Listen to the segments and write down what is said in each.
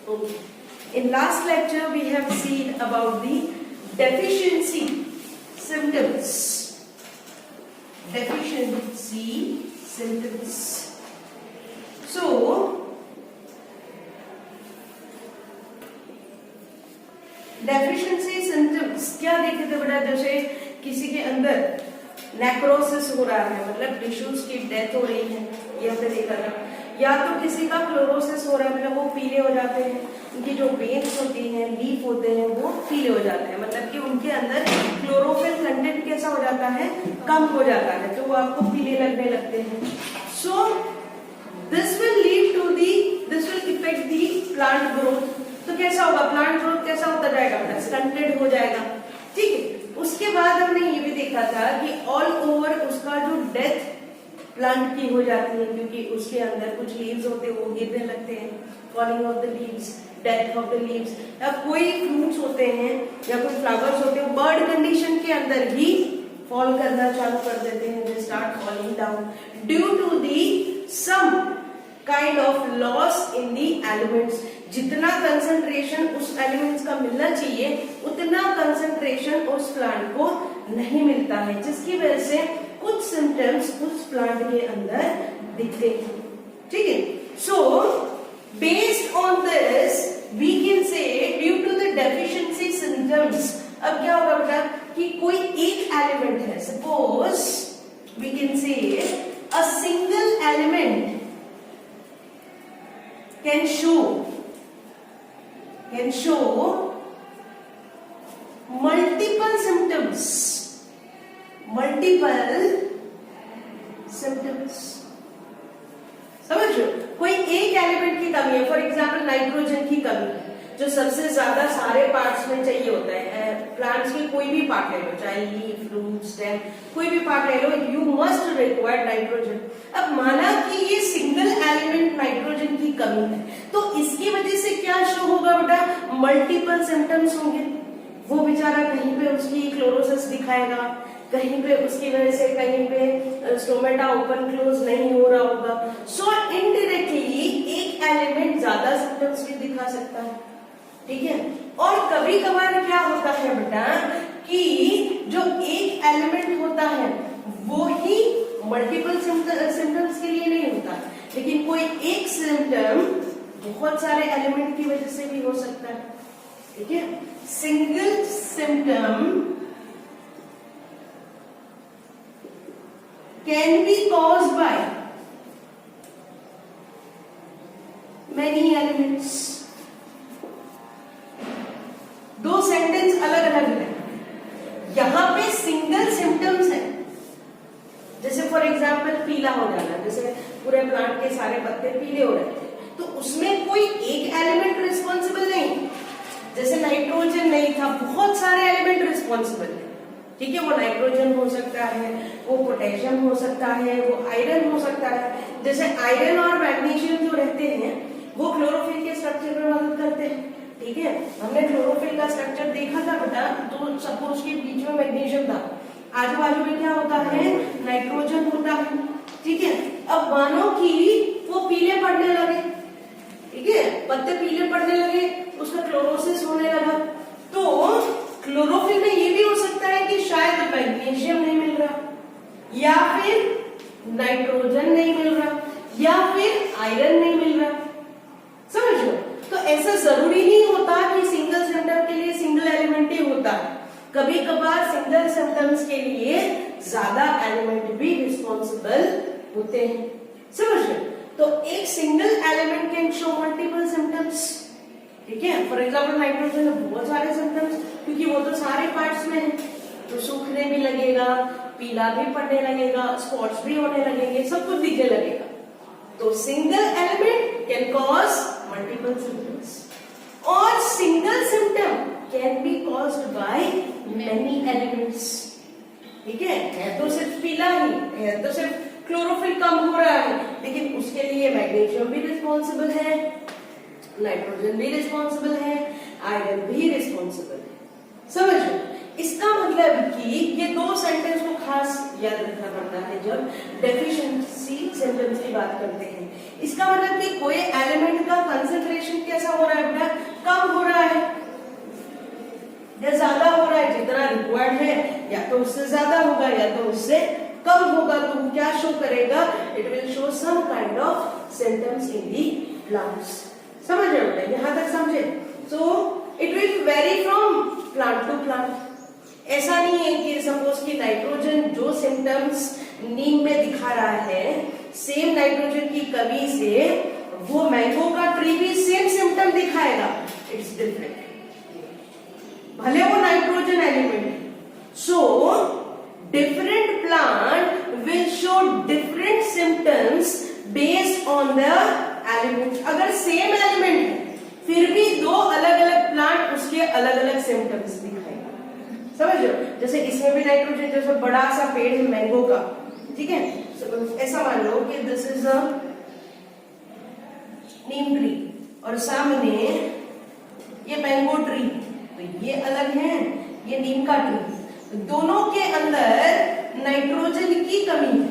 Okay. In last lecture we have seen about the deficiency symptoms. Deficiency symptoms. So deficiency symptoms क्या देखे थे बेटा? जैसे किसी के अंदर नेक्रोसिस हो रहा है, मतलब टिश्यूज की डेथ हो रही है, ये हमने देखा था। या तो किसी का क्लोरोसिस हो रहा है, मतलब वो पीले हो जाते हैं, उनकी जो वेन्स होती हैं, लीफ होते हैं, वो पीले हो जाते हैं, मतलब कि उनके अंदर क्लोरोफिल कंटेंट कैसा हो जाता है, कम हो जाता है, तो वो आपको पीले लगने लगते हैं। So this will effect the plant growth. तो कैसा होगा प्लांट ग्रोथ, कैसा होता जाएगा, स्टंटेड हो जाएगा, ठीक है। उसके बाद हमने ये भी देखा था कि ऑल ओवर उसका जो डेथ प्लांट की हो जाती है, क्योंकि उसके अंदर कुछ लीव्स होते हैं वो गिरने लगते हैं, falling of the leaves, death of the leaves. या कोई फ्रूट्स होते हैं या कोई फ्लावर्स होते हैं, बर्ड कंडीशन के अंदर ही फॉल करना चालू कर देते हैं, they start falling down due to the some kind of loss in the elements. जितना कंसंट्रेशन उस एलिमेंट्स का मिलना चाहिए उतना कंसंट्रेशन उस प्लांट को नहीं मिलता है, जिसकी वजह से कुछ सिम्टम्स उस प्लांट के अंदर दिखते हैं, ठीक है। So based on this we can say due to the deficiency symptoms. अब क्या होगा बेटा कि कोई एक एलिमेंट है, suppose we can say a single element can show multiple symptoms समझ लो। कोई एक एलिमेंट की कमी है, फॉर एग्जाम्पल नाइट्रोजन की कमी है, जो सबसे ज्यादा सारे पार्ट्स में चाहिए होता है। प्लांट्स के कोई भी पार्ट ले लो, चाहे लीफ, रूट, स्टेम, कोई भी पार्ट ले लो, यू मस्ट रिक्वायर नाइट्रोजन। अब माना कि ये सिंगल एलिमेंट नाइट्रोजन की कमी है, तो इसकी वजह से क्या शो होगा बेटा, मल्टीपल सिम्टम्स होंगे। वो बेचारा कहीं पे उसकी क्लोरोसिस दिखाएगा, कहीं पे उसकी वजह से कहीं पे स्टोमेटा ओपन क्लोज नहीं हो रहा होगा। सो इनडायरेक्टली एक एलिमेंट ज्यादा सिम्टम्स भी दिखा सकता है, ठीक है। और कभी कभार क्या होता है बेटा कि जो एक एलिमेंट होता है वो ही मल्टीपल सिम्टम्स के लिए नहीं होता, लेकिन कोई एक सिम्टम बहुत सारे एलिमेंट की वजह से भी हो सकता है, ठीक है। Single symptom can be caused by many elements. दो सेंटेंस अलग अलग है, यहां पे सिंगल सिम्टम्स है, जैसे फॉर एग्जाम्पल पीला हो जाना, जैसे पूरे प्लांट के सारे पत्ते पीले हो रहे थे, तो उसमें कोई एक एलिमेंट रिस्पॉन्सिबल नहीं, जैसे नाइट्रोजन नहीं था, बहुत सारे एलिमेंट रिस्पॉन्सिबल है, ठीक है। वो नाइट्रोजन हो सकता है, वो पोटेशियम हो सकता है, वो आयरन हो सकता है। जैसे आयरन और मैग्नीशियम जो रहते हैं वो क्लोरोफिल के स्ट्रक्चर में मदद करते हैं, ठीक है। हमने क्लोरोफिल का स्ट्रक्चर देखा था बेटा, तो सपोज के बीच में मैग्नीशियम था, आजू बाजू में क्या होता है, नाइट्रोजन होता है, ठीक है। अब मानो कि वो पीले पड़ने लगे, ठीक है, पत्ते पीले पड़ने लगे, उसका क्लोरोसिस होने लगा, तो क्लोरोफिल में ये भी हो सकता है कि शायद मैग्नीशियम नहीं मिल रहा, या फिर नाइट्रोजन नहीं मिल रहा, या फिर आयरन नहीं मिल रहा, समझ लो। तो ऐसा जरूरी नहीं होता कि सिंगल सिम्टम के लिए सिंगल एलिमेंट ही होता है, कभी कभार सिंगल सिम्टम्स के लिए ज्यादा एलिमेंट भी रिस्पॉन्सिबल होते हैं, समझ लो। तो एक single element can show multiple symptoms, ठीक है। फॉर एग्जाम्पल नाइट्रोजन में बहुत सारे सिम्टम्स, क्योंकि वो तो सारे पार्ट्स में है, तो सूखने भी लगेगा, पीला भी पड़ने लगेगा, स्पॉट्स भी होने लगेंगे, सब कुछ दिखने लगेगा। तो single element can cause multiple symptoms, और single symptom can be caused by many elements, ठीक है। तो सिर्फ पीला ही है, तो सिर्फ क्लोरोफिल कम हो रहा है, लेकिन उसके लिए मैग्नीशियम भी रिस्पॉन्सिबल है, नाइट्रोजन भी रिस्पॉन्सिबल है, आयरन भी रिस्पॉन्सिबल है, समझ लो। इसका मतलब कि ये दो सेंटेंस को खास याद रखना पड़ता है जब डेफिशिएंसी सिम्टम्स की बात करते हैं। इसका मतलब कि कोई एलिमेंट का कंसंट्रेशन कैसा हो रहा है बेटा, है, जितना रिक्वायर्ड है या तो उससे ज्यादा होगा या तो उससे कम होगा, तो वो क्या शो करेगा, it will show some kind of symptoms in the plants. समझ रहे हो बेटा, यहां तक समझे? So it will vary from plant to plant. ऐसा नहीं है कि सपोज कि नाइट्रोजन जो सिम्टम्स नीम में दिखा रहा है, सेम नाइट्रोजन की कमी से वो मैंगो का ट्री भी सेम सिम्टम दिखाएगा। इट्स डिफरेंट, भले वो नाइट्रोजन एलिमेंट है। So different plant will show different symptoms based on the element. अगर सेम एलिमेंट है फिर भी दो अलग अलग प्लांट उसके अलग अलग सिम्टम्स दिखाएगा। समझ लो, जैसे इसमें भी नाइट्रोजन, जैसे बड़ा सा पेड़ है मैंगो का, ठीक है, ऐसा मान लो कि this is a Neem tree और सामने ये मैंगो ट्री, तो ये अलग है, ये नीम का ट्री। दोनों के अंदर नाइट्रोजन की कमी है,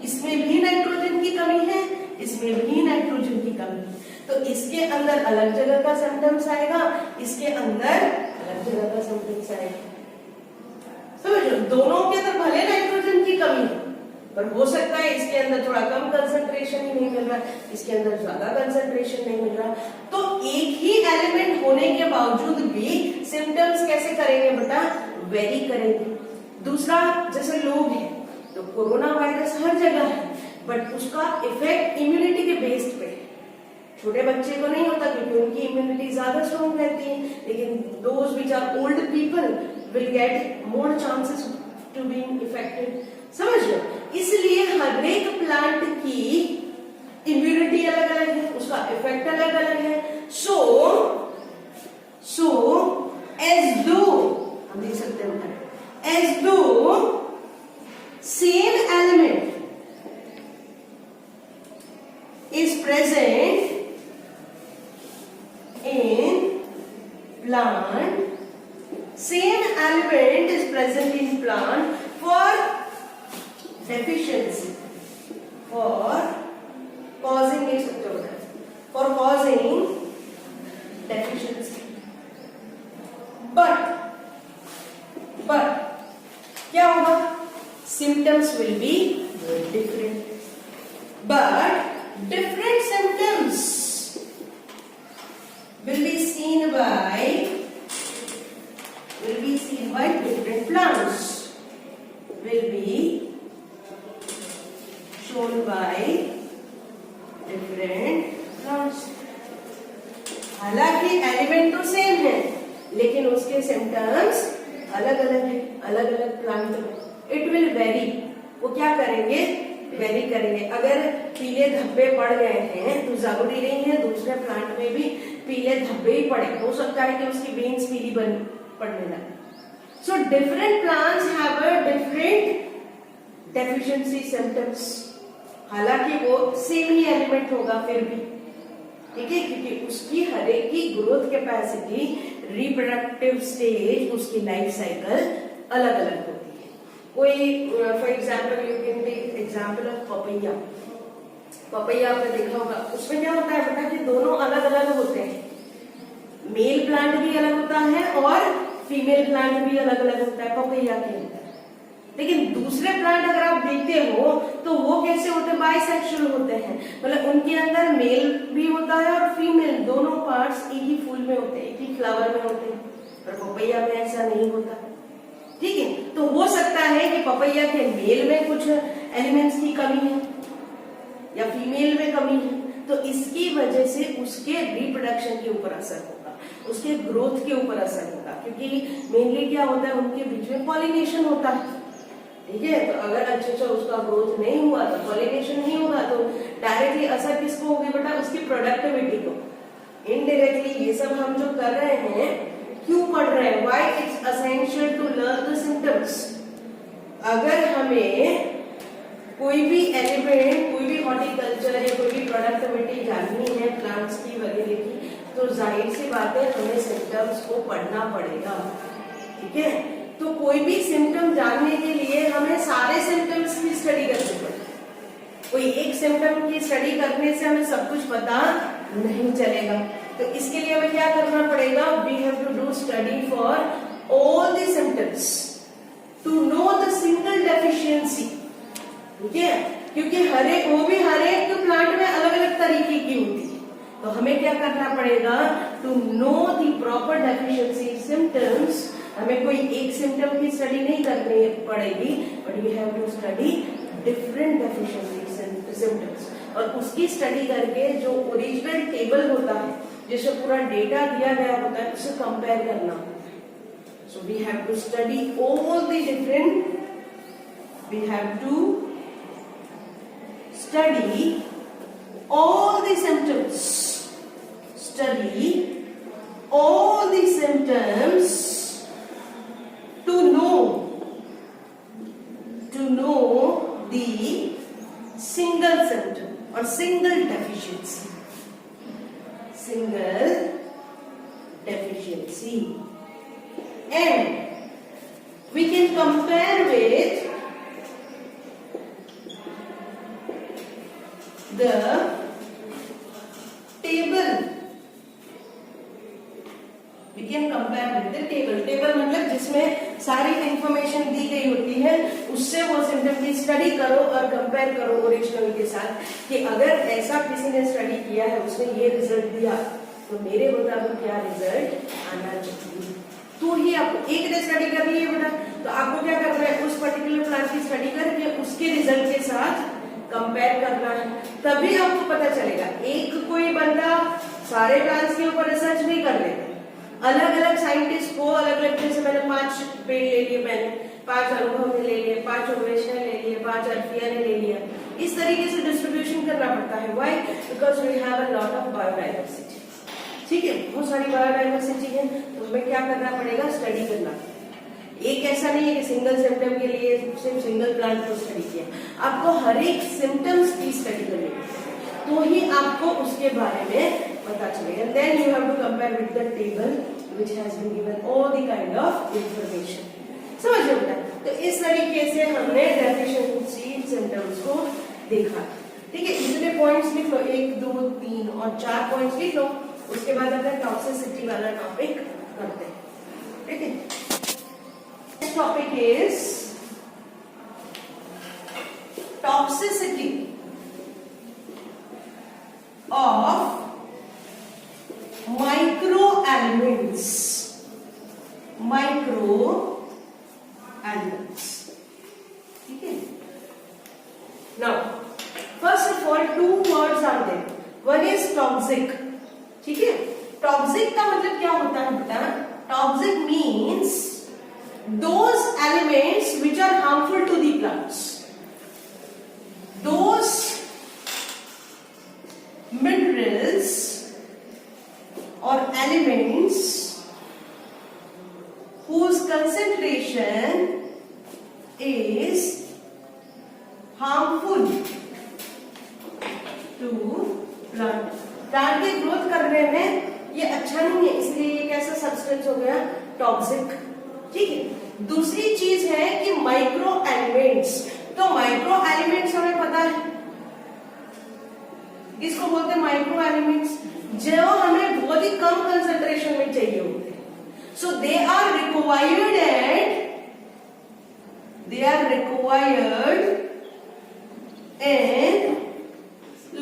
इसमें भी नाइट्रोजन की कमी है, इसमें भी नाइट्रोजन की कमी है, तो इसके अंदर अलग जगह का सिम्टम्स आएगा, इसके अंदर अलग जगह का सिम्टम्स आएगा। समझो, दोनों के अंदर भले नाइट्रोजन की कमी है, पर हो सकता है इसके अंदर थोड़ा कम कंसंट्रेशन ही नहीं मिल रहा, इसके अंदर ज्यादा कंसंट्रेशन नहीं मिल रहा। तो एक ही एलिमेंट होने के बावजूद भी सिम्टम्स कैसे करेंगे बेटा, वेरी करेंगे। दूसरा, जैसे लोग हैं तो कोरोना वायरस हर जगह है, बट उसका इफेक्ट इम्यूनिटी के बेस्ड पे है। छोटे बच्चे को नहीं होता क्योंकि उनकी इम्यूनिटी ज्यादा स्ट्रॉन्ग रहती है, लेकिन those which are old people will get more chances to being affected. समझ लो, इसलिए हर एक प्लांट की इम्यूनिटी अलग अलग है, उसका इफेक्ट अलग अलग है। सो एज दो, हम देख सकते हैं, एज दो same element is present in plant, same element is present in plant for deficiency, for causing deficiency, but क्या होगा, symptoms will be different, but different symptoms will be seen by different plants, will be shown by different plants। हालांकि element तो same है लेकिन उसके symptoms अलग अलग है, अलग अलग प्लांट में। इट विल वेरी, वो क्या करेंगे, वेरी करेंगे। अगर पीले धब्बे पड़ गए हैं तो जरूरी नहीं है दूसरे प्लांट में भी पीले धब्बे ही पड़े, हो सकता है कि उसकी वेन्स पीली पड़ने लगे। So different plants have a different deficiency symptoms, हालांकि वो सेम ही एलिमेंट होगा फिर भी, ठीक है, क्योंकि उसकी हर एक की ग्रोथ कैपेसिटी, रिप्रोडक्टिव स्टेज, उसकी लाइफ साइकिल अलग अलग होती है। कोई for example you can take example of papaya. Papaya आपने देखा होगा, उसमें क्या होता है बेटा कि दोनों अलग अलग होते हैं, मेल प्लांट भी अलग होता है और फीमेल प्लांट भी अलग अलग होता है पपैया के अंदर। लेकिन दूसरे प्लांट अगर आप देखते हो तो वो कैसे होते हैं, बाइसेक्सुअल होते हैं, मतलब उनके अंदर मेल भी होता है और फीमेल, दोनों पार्ट्स एक ही फूल में होते हैं, एक ही फ्लावर में होते हैं, पर पपैया में ऐसा नहीं होता, ठीक है। तो हो सकता है कि पपैया के मेल में कुछ एलिमेंट्स की कमी है या फीमेल में कमी है, तो इसकी वजह से उसके रिप्रोडक्शन के ऊपर असर होगा, उसके ग्रोथ के ऊपर असर होगा, क्योंकि मेनली क्या होता है उनके बीच में पॉलिनेशन होता है, ठीक है। तो अगर अच्छे से उसका ग्रोथ नहीं हुआ तो पॉलिनेशन नहीं होगा, तो डायरेक्टली असर किसको होगी बेटा, उसकी प्रोडक्टिविटी को। इनडायरेक्टली ये सब हम जो कर रहे हैं क्यों पढ़ रहे हैं, why it's essential to learn the symptoms. अगर हमें कोई भी एलिमेंट, कोई भी हॉर्टिकल्चर या कोई भी प्रोडक्टिविटी जाननी है प्लांट्स की वगैरह की, तो जाहिर सी बात है हमें सिम्टम्स को पढ़ना पड़ेगा, ठीक है। तो कोई भी सिम्टम जानने के लिए हमें सारे सिम्टम्स की स्टडी करनी पड़ेगी, कोई एक सिम्टम की स्टडी करने से हमें सब कुछ पता नहीं चलेगा। तो इसके लिए हमें क्या करना पड़ेगा, we have to do study for all the symptoms to know the single deficiency. ठीक है, क्योंकि वो भी हर एक प्लांट में अलग अलग तरीके की होती है, तो हमें क्या करना पड़ेगा, to know the proper deficiency symptoms. हमें कोई एक सिम्टम की स्टडी नहीं करनी पड़ेगी, but we have to study different deficiency symptoms, और उसकी स्टडी करके जो ओरिजिनल टेबल होता है जिसमें पूरा डेटा दिया गया होता है उसे कंपेयर करना होता है। So we have to study all the different, we have to study all the symptoms, study all the symptoms to know the single symptom or single deficiency, and we can compare with the table, we can compare with the table. Table मतलब जिसमें सारी information दी गई होती है, उससे वो symptom की study करो और कंपेयर करो ओरिजिनल के साथ, कि अगर ऐसा किसी ने स्टडी किया है, उसने ये रिजल्ट दिया, तो मेरे मुताबिक क्या रिजल्ट आना चाहिए। तो ही आपको एक ने स्टडी कर ली है बेटा, तो आपको क्या करना है, उस पर्टिकुलर प्लांट की स्टडी करके उसके रिजल्ट के साथ कंपेयर करना है, तभी आपको पता चलेगा। एक कोई बंदा सारे प्लांट्स के ऊपर रिसर्च नहीं कर लेता, अलग अलग साइंटिस्ट को अलग अलग, जैसे मैंने 5 पेड़ ले लिए, मैंने 5 अनुभव ने ले लिए, 5 उमेश ने ले लिए, 5 अर्फिया ने ले लिया, इस तरीके से डिस्ट्रीब्यूशन करना पड़ता है। Why? Because we have a lot of biodiversity. ठीक है, बहुत सारी बायोडाइवर्सिटी है, तो हमें क्या करना पड़ेगा, स्टडी करना। एक ऐसा नहीं है कि सिंगल सिम्टम के लिए सिर्फ सिंगल प्लांट को स्टडी किया, आपको हर एक सिम्टम्स की स्टडी करनी है, तो ही आपको उसके बारे में पता चलेगा। Then you have to compare with the table which has been given all the kind of information. समझ रहे हो? तो इस तरीके से हमने डेफिशिएंसी सिम्टम्स को देखा। ठीक है, इतने पॉइंट्स लिख लो, 1 2 3 और 4 पॉइंट्स लिख लो, उसके बाद अपना टॉक्सिसिटी वाला टॉपिक करते हैं। ठीक है, next topic is toxicity of microelements. ठीक है, now first of all 2 words are there. One is toxic. ठीक है, टॉक्सिक का मतलब क्या होता है बेटा, toxic means those elements which are harmful to the plants, those minerals or elements whose concentration is harmful to plant, plant के growth करने में ये अच्छा नहीं है, इसलिए ये कैसा सब्सटेंस हो गया, टॉक्सिक। ठीक है, दूसरी चीज है कि माइक्रो एलिमेंट्स, तो माइक्रो एलिमेंट्स हमें पता है किसको बोलते हैं, माइक्रो एलिमेंट्स, जो हमें बहुत ही कम कंसंट्रेशन में चाहिए होते हैं। So they are required and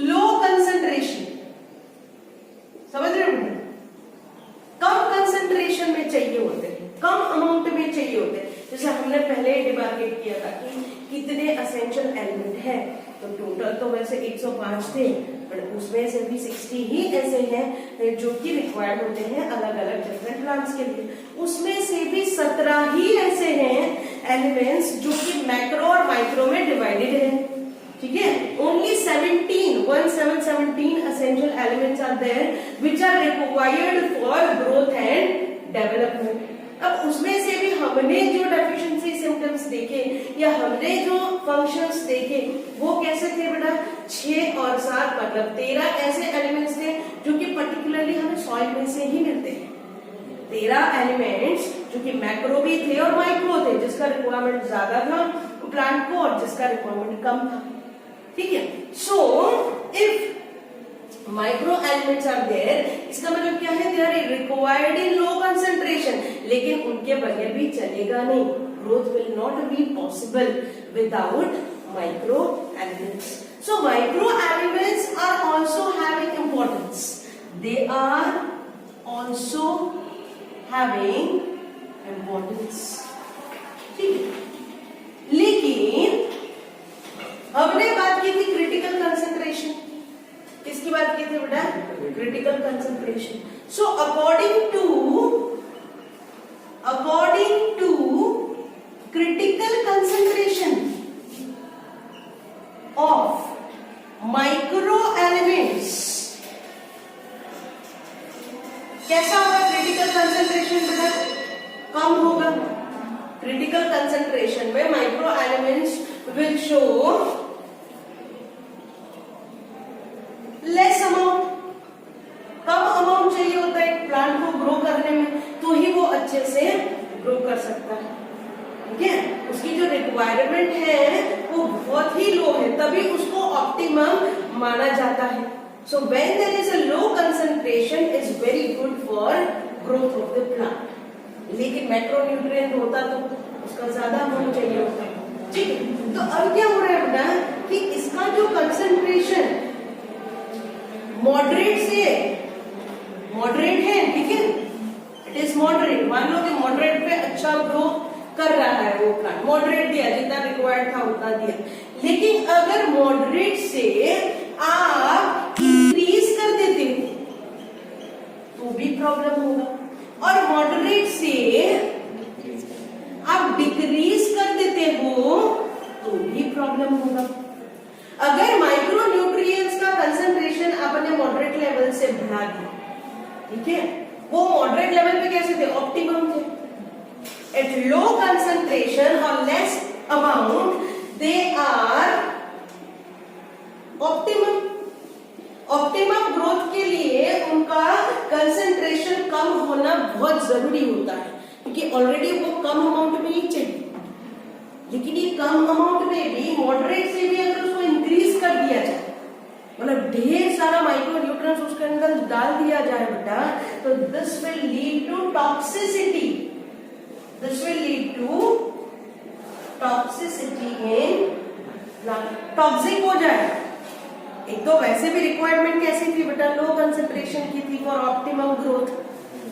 low concentration. समझ रहे हो? कम कंसंट्रेशन में चाहिए होते हैं, कम अमाउंट में चाहिए होते हैं। जैसे हमने पहले डिमार्केट किया था कि कितने एसेंशियल एलिमेंट है, तो टोटल तो वैसे 105 थे, पर उसमें से भी 60 ही ऐसे हैं जो कि रिक्वायर्ड होते हैं अलग अलग डिफरेंट प्लांट्स के लिए। उसमें से भी 17 ही ऐसे हैं एलिमेंट्स जो कि मैक्रो और माइक्रो में डिवाइडेड है। ठीक है, only 17 essential elements are there which are required for growth and development. अब उसमें से भी हमने जो डेफिशिएंसी सिम्टम्स देखे या हमने जो फंक्शंस देखे वो कैसे थे बेटा, 6 और 7 मतलब 13 ऐसे एलिमेंट्स थे जो कि पर्टिकुलरली हमें सॉइल में से ही मिलते हैं। 13 एलिमेंट्स जो कि मैक्रो भी थे और माइक्रो थे, जिसका रिक्वायरमेंट ज्यादा था प्लांट को और जिसका रिक्वायरमेंट कम था। ठीक है, so if micro elements are there, इसका मतलब क्या है, they are required in low concentration, लेकिन उनके बगैर भी चलेगा नहीं. Growth will not be possible without micro elements. So micro elements are also having importance. They are also having importance. ठीक है, लेकिन हमने बात की थी क्रिटिकल कंसंट्रेशन. किसकी बात की थी बेटा? Critical concentration. So according to critical concentration of micro elements, कैसा होगा क्रिटिकल कंसंट्रेशन बेटा? कम होगा. क्रिटिकल कंसंट्रेशन में micro elements will show less amount. कम अमाउंट चाहिए होता है एक प्लांट को ग्रो करने में, तो ही वो अच्छे से ग्रो कर सकता है. ठीक है, उसकी जो रिक्वायरमेंट है वो बहुत ही लो है, तभी उसको ऑप्टिमम माना जाता है. So when there is a low concentration is very good for growth of the plant. लेकिन मैक्रोन्यूट्रिएंट होता तो उसका ज्यादा अमाउंट चाहिए होता है. ठीक है, तो अब क्या हो रहा है बेटा कि इसका जो कंसंट्रेशन मॉडरेट है, ठीक है, इट इज मॉडरेट. मान लो कि मॉडरेट पे अच्छा ग्रो कर रहा है वो प्लांट, मॉडरेट दिया, जितना रिक्वायर्ड था उतना दिया. लेकिन अगर मॉडरेट से आप इंक्रीज कर देते हो तो भी प्रॉब्लम होगा, और मॉडरेट से आप डिक्रीज कर देते हो तो भी प्रॉब्लम होगा. अगर माइक्रो न्यूट्रिएंट्स का कंसंट्रेशन आपने मॉडरेट लेवल से बढ़ा दिया, ठीक है, वो मॉडरेट लेवल पे कैसे थे? ऑप्टिमम थे. एट लो कंसंट्रेशन और less amount they are optimum. Optimum growth के लिए उनका कंसंट्रेशन कम होना बहुत जरूरी होता है, क्योंकि ऑलरेडी वो कम अमाउंट में ही चाहिए. लेकिन ये कम अमाउंट में भी मॉडरेट से भी अगर उसको इंक्रीज कर दिया जाए, मतलब ढेर सारा माइक्रो न्यूट्रिएंट्स उसके अंदर डाल दिया जाए बेटा, तो this will lead to toxicity. This will lead to toxicity in plant. Toxic हो जाए. एक तो वैसे भी रिक्वायरमेंट कैसी थी बेटा? लो कंसंट्रेशन की थी फॉर ऑप्टिमम ग्रोथ.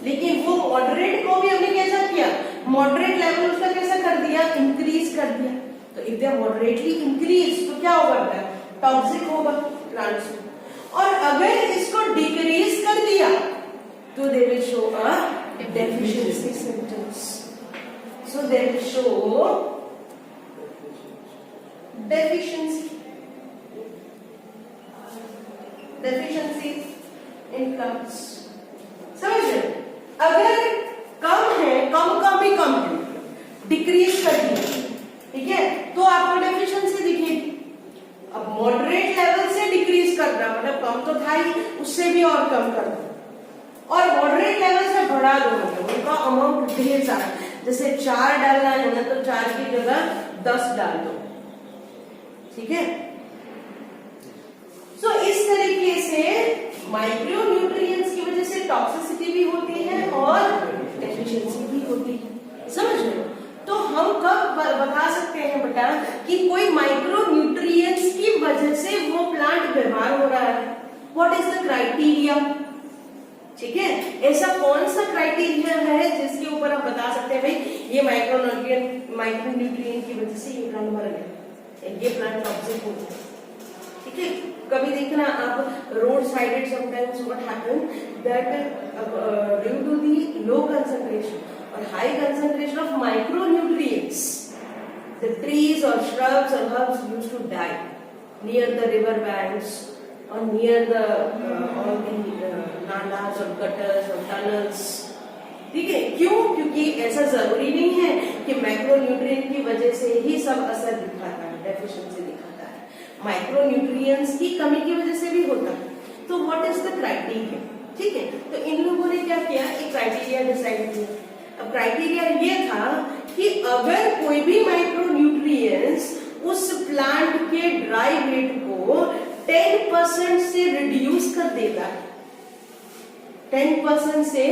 लेकिन वो मॉडरेट को भी हमने कैसा किया? मॉडरेट लेवल उसका कैसा कर दिया? इंक्रीज कर दिया. तो इफ दे मॉडरेटली इंक्रीज तो क्या होगा? टॉक्सिक होगा प्लांट्स में. और अगर इसको डिक्रीज कर दिया तो they will show a deficiency symptoms. So they will show deficiency in plants. समझ रहे? अगर कम है, कम है, डिक्रीज कर दिया, ठीक है, तो आपको डेफिशिएंसी दिखेगी. अब मॉडरेट लेवल से डिक्रीज करना मतलब कम तो था ही, उससे भी और कम कर दो, और मॉडरेट लेवल से बढ़ा दो, मतलब उनका अमाउंट ढेर सारा. जैसे 4 डालना है ना, तो 4 की जगह 10 डाल दो. ठीक है, सो इस तरीके से माइक्रो न्यूट्रिएंट्स की वजह से टॉक्सिसिटी भी होती है और डेफिशिएंसी भी होती है. समझ रहे हो? तो हम कब बता सकते हैं बेटा कि कोई माइक्रो न्यूट्रिएंट्स की वजह से वो प्लांट बीमार हो रहा है? What is the criteria? ठीक है, ऐसा कौन सा क्राइटेरिया है जिसके ऊपर हम बता सकते हैं भाई ये माइक्रो न्यूट्रिएंट की वजह से ये प्लांट मर गया, ये प्लांट टॉक्सिक हो गया. ठीक है, कभी देखना आप road sided sometimes what happen that due to the low concentration और high concentration of micronutrients, the trees or shrubs or herbs used to die near the river banks or near the all the nalas or gutters or tunnels. ठीक है, क्यों? क्योंकि ऐसा जरूरी नहीं है कि मैक्रोन्यूट्रिएंट की वजह से ही सब असर दिखाता है, डेफिशिएंसी दिखाता है. माइक्रोन्यूट्रिएंट्स की कमी की वजह से भी होता है. तो व्हाट इज द क्राइटेरिया? ठीक है, तो इन लोगों ने क्या किया, एक क्राइटेरिया डिसाइड किया. अब क्राइटेरिया ये था कि अगर कोई भी माइक्रोन्यूट्रिएंट्स उस प्लांट के ड्राई वेट को 10% से रिड्यूस कर देता है, 10% से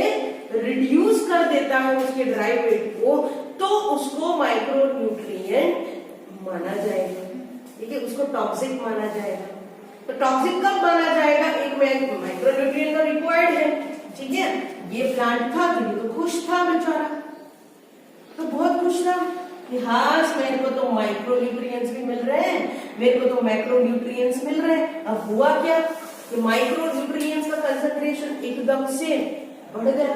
रिड्यूस कर देता है उसके ड्राई वेट को, तो उसको माइक्रो न्यूट्रिएंट माना जाएगा। ठीक है, उसको टॉक्सिक माना जाएगा। तो टॉक्सिक कब माना जाएगा? एक माइक्रो न्यूट्रिएंट तो रिक्वायर्ड है, ठीक है, ये प्लांट था तो ये तो खुश था बेचारा, तो बहुत खुश था कि हाँ मेरे को तो माइक्रो न्यूट्रिएंट्स भी मिल रहे हैं, मेरे को तो मैक्रो न्यूट्रिएंट्स मिल रहे हैं। अब हुआ क्या कि माइक्रो न्यूट्रिएंट्स का कंसंट्रेशन एकदम से बढ़ गया।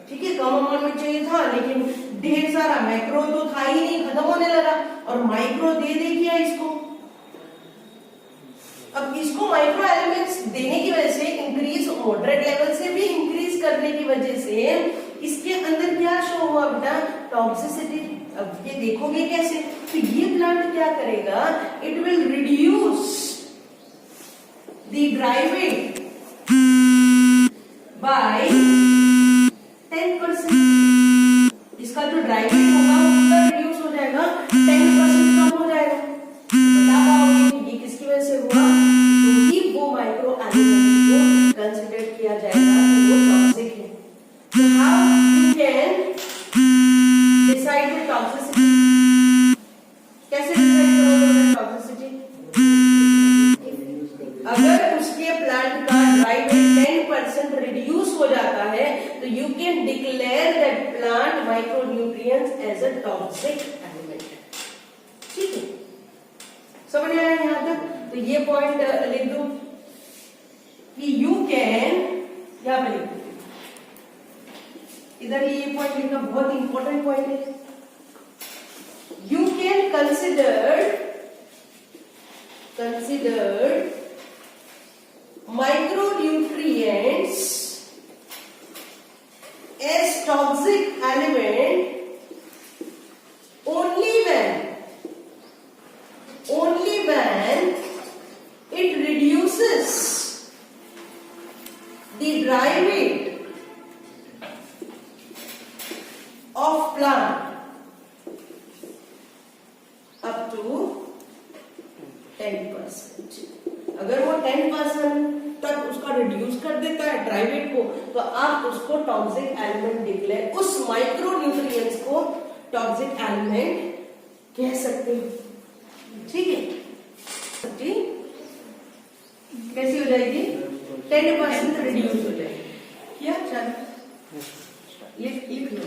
ठीक है, कम अमाउंट में चाहिए था लेकिन ढेर सारा मैक्रो तो था ही नहीं, खत्म होने लगा, और माइक्रो दे क्या इसको। अब इसको माइक्रो एलिमेंट्स देने की वजह से इंक्रीज, मॉडरेट लेवल से भी इंक्रीज करने की वजह से इसके अंदर क्या शो हुआ बेटा? टॉक्सिसिटी। अब ये देखोगे कैसे? तो ये प्लांट क्या करेगा? It will reduce the dry weight by 10%। इसका जो ड्राई वेट होगा वो कितना रिड्यूस हो जाएगा? 10% कम हो जाएगा। बता पाओगे कि ये किसकी वजह से हुआ? क्योंकि वो माइक्रो एलिमेंट को कंसिडर किया जाएगा वो टॉक्सिक है। So how you can decide the toxicity? कैसे डिसाइड करोगे टॉक्सिसिटी? अगर उसके प्लांट का ड्राई वेट 10% रिड्यूस हो जाता है तो you can declare that plant micronutrients as a toxic element. ठीक है, समझ आया यहाँ तक? तो ये पॉइंट लिख दो कि यू कैन, यहाँ पे लिख दो, इधर ये पॉइंट लिखना बहुत इंपॉर्टेंट पॉइंट है। You can consider micronutrients as toxic element only when it reduces the dry weight of plant up to 10%। अगर वो 10% तक उसका रिड्यूस कर देता है ड्राई वेट को, तो आप उसको टॉक्सिक एलिमेंट डिक्लेयर, उस माइक्रो न्यूट्रिएंट्स को टॉक्सिक एलिमेंट कह सकते हो। ठीक है, कैसी हो जाएगी? 10% रिड्यूस हो जाएगी। क्या? चलो लिख लो।